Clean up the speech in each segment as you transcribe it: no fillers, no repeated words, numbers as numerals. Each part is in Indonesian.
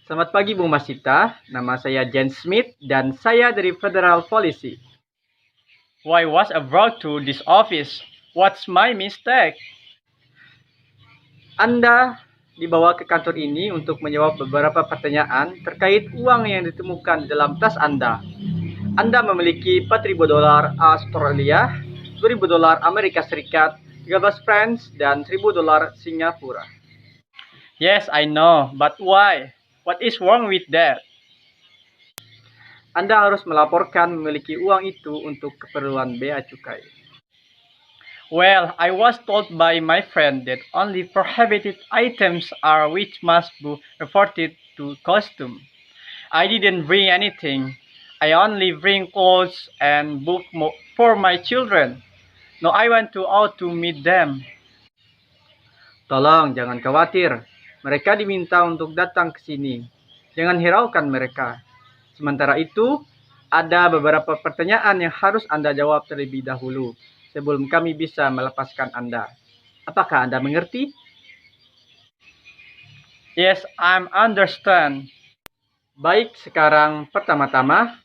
Selamat pagi Bu Masita, nama saya Jen Smith dan saya dari Federal Policy. Why was I brought to this office? What's my mistake? Anda dibawa ke kantor ini untuk menjawab beberapa pertanyaan terkait uang yang ditemukan di dalam tas Anda. Anda memiliki $4.000 Australia, $2.000 Amerika Serikat, 13 francs, dan $1.000 Singapura. Yes, I know, but why? What is wrong with that? Anda harus melaporkan memiliki uang itu untuk keperluan bea cukai. Well, I was told by my friend that only prohibited items are which must be reported to custom. I didn't bring anything. I only bring clothes and book for my children. No, I went out to meet them. Tolong jangan khawatir. Mereka diminta untuk datang ke sini. Jangan hiraukan mereka. Sementara itu, ada beberapa pertanyaan yang harus Anda jawab terlebih dahulu sebelum kami bisa melepaskan Anda. Apakah Anda mengerti? Yes, I understand. Baik, sekarang pertama-tama,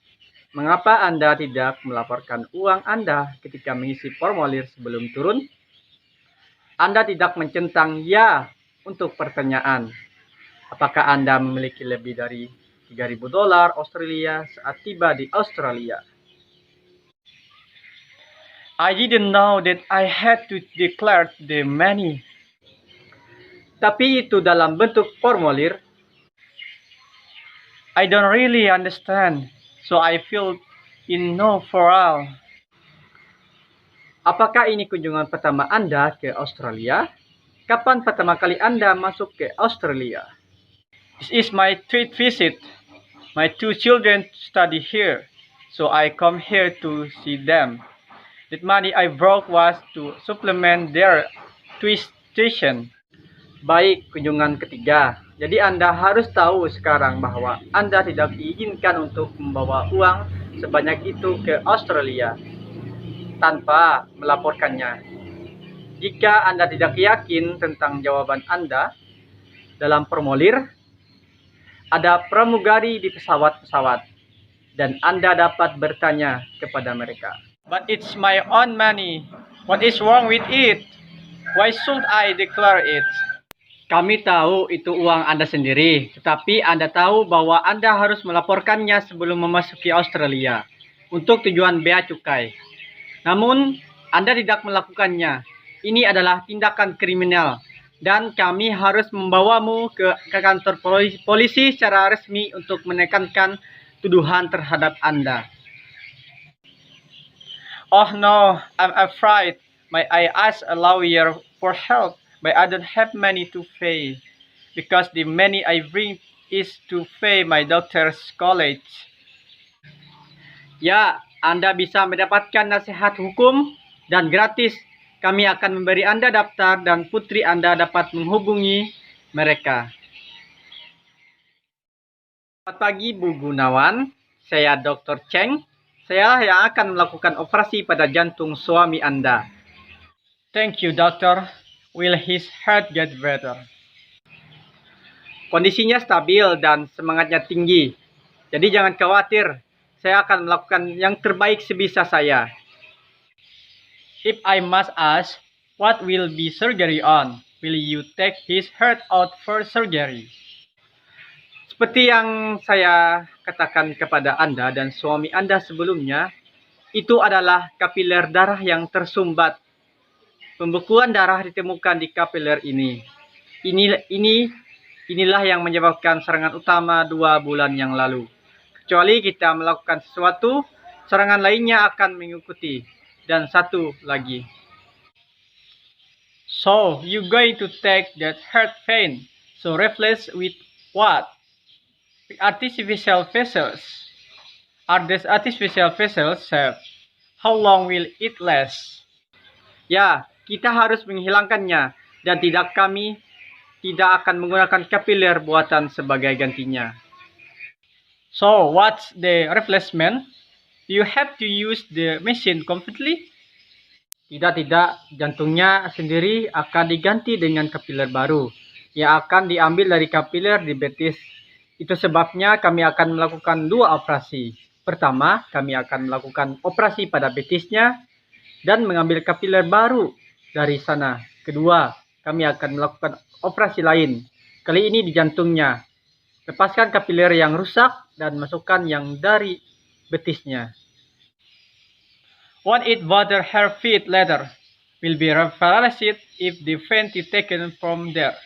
mengapa Anda tidak melaporkan uang Anda ketika mengisi formulir sebelum turun? Anda tidak mencentang ya untuk pertanyaan. Apakah Anda memiliki lebih dari $3.000 Australia saat tiba di Australia? I didn't know that I had to declare the money. Tapi itu dalam bentuk formulir. I don't really understand, so I filled in no for all. Apakah ini kunjungan pertama Anda ke Australia? Kapan pertama kali Anda masuk ke Australia? This is my third visit. My two children study here, so I come here to see them. That money I brought was to supplement their tuition. Baik, kunjungan ketiga. Jadi Anda harus tahu sekarang bahwa Anda tidak diizinkan untuk membawa uang sebanyak itu ke Australia tanpa melaporkannya. Jika Anda tidak yakin tentang jawaban Anda dalam formulir, ada pramugari di pesawat-pesawat dan Anda dapat bertanya kepada mereka. But it's my own money. What is wrong with it? Why should I declare it? Kami tahu itu uang Anda sendiri, tetapi Anda tahu bahwa Anda harus melaporkannya sebelum memasuki Australia untuk tujuan bea cukai. Namun, Anda tidak melakukannya. Ini adalah tindakan kriminal dan kami harus membawamu ke kantor polisi secara resmi untuk menekankan tuduhan terhadap Anda. Oh no, I'm afraid. I ask a lawyer for help, but I don't have money to pay because the money I bring is to pay my daughter's college. Ya, Anda bisa mendapatkan nasihat hukum dan gratis. Kami akan memberi Anda daftar dan putri Anda dapat menghubungi mereka. Selamat pagi Bu Gunawan, saya Dr. Cheng. Saya yang akan melakukan operasi pada jantung suami Anda. Thank you, doctor. Will his heart get better? Kondisinya stabil dan semangatnya tinggi. Jadi jangan khawatir. Saya akan melakukan yang terbaik sebisa saya. If I must ask, what will be surgery on? Will you take his heart out for surgery? Seperti yang saya katakan kepada Anda dan suami Anda sebelumnya, itu adalah kapiler darah yang tersumbat. Pembekuan darah ditemukan di kapiler ini. Inilah yang menyebabkan serangan utama 2 bulan yang lalu. Kecuali kita melakukan sesuatu, serangan lainnya akan mengikuti. Dan satu lagi. So, you going to take that heart vein, so replace with what? With artificial vessels. Are these artificial vessels safe? How long will it last? Ya, kita harus menghilangkannya dan kami tidak akan menggunakan kapiler buatan sebagai gantinya. So, what's the replacement? Do you have to use the machine completely? Tidak, jantungnya sendiri akan diganti dengan kapiler baru yang akan diambil dari kapiler di betis Itu sebabnya kami akan melakukan 2 operasi. Pertama, kami akan melakukan operasi pada betisnya dan mengambil kapiler baru dari sana. Kedua, kami akan melakukan operasi lain. Kali ini di jantungnya. Lepaskan kapiler yang rusak dan masukkan yang dari betisnya. Won't it bother her feet later? Will be paralyzed if the vein is taken from there.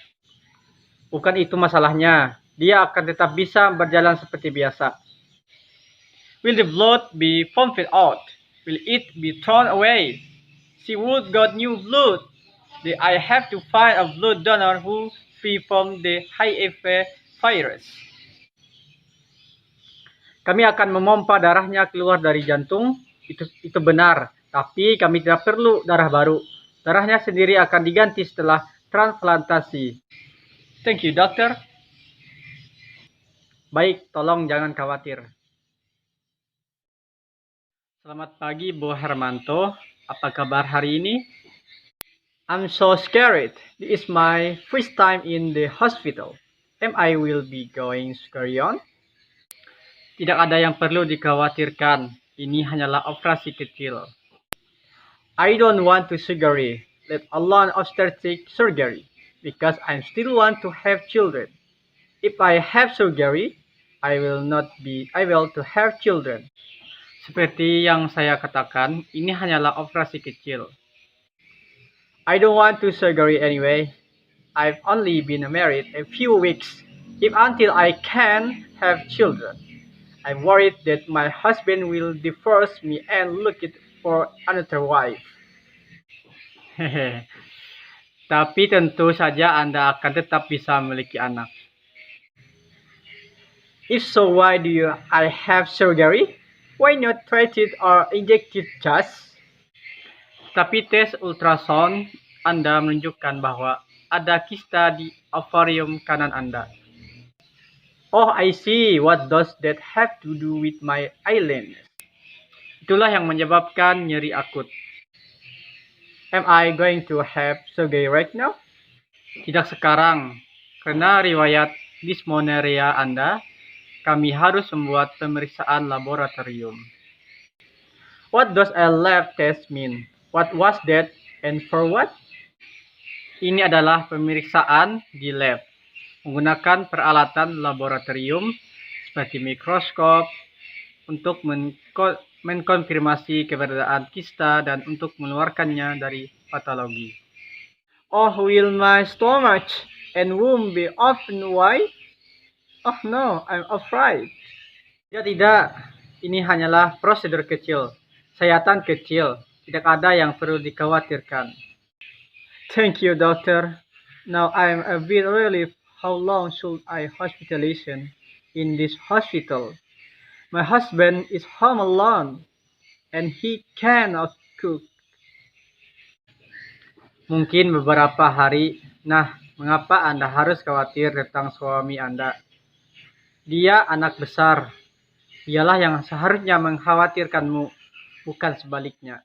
Bukan itu masalahnya. Dia akan tetap bisa berjalan seperti biasa. Will the blood be pumped out? Will it be thrown away? She would got new blood. I have to find a blood donor who free from the HIV virus. Kami akan memompa darahnya keluar dari jantung. Itu benar. Tapi kami tidak perlu darah baru. Darahnya sendiri akan diganti setelah transplantasi. Thank you, doctor. Baik, tolong jangan khawatir. Selamat pagi, Bu Hermanto. Apa kabar hari ini? I'm so scared. This is my first time in the hospital. Am I will be going carry on? Tidak ada yang perlu dikhawatirkan. Ini hanyalah operasi kecil. I don't want to surgery, let alone obstetric surgery, because I still want to have children. If I have surgery, I will to have children. Seperti yang saya katakan, ini hanyalah operasi kecil. I don't want to surgery anyway. I've only been married a few weeks. If until I can have children, I'm worried that my husband will divorce me and look for another wife. Hehe. Tapi tentu saja Anda akan tetap bisa memiliki anak. If so, why do I have surgery? Why not treated or injected just? Tapi tes ultrasound Anda menunjukkan bahwa ada kista di ovarium kanan Anda. Oh, I see. What does that have to do with my illness? Itulah yang menyebabkan nyeri akut. Am I going to have surgery right now? Tidak sekarang. Karena riwayat dysmenorrhea Anda, kami harus membuat pemeriksaan laboratorium. What does a lab test mean? What was that and for what? Ini adalah pemeriksaan di lab. Menggunakan peralatan laboratorium seperti mikroskop untuk mengkonfirmasi keberadaan kista dan untuk mengeluarkannya dari patologi. Oh, will my stomach and womb be open wide? Oh no, I'm afraid. Tidak. Ini hanyalah prosedur kecil, sayatan kecil. Tidak ada yang perlu dikhawatirkan. Thank you, doctor. Now I'm a bit relieved. How long should I hospitalization in this hospital? My husband is home alone and he cannot cook. Mungkin beberapa hari. Nah, mengapa Anda harus khawatir tentang suami Anda? Dia anak besar. Dialah yang seharusnya mengkhawatirkanmu, bukan sebaliknya.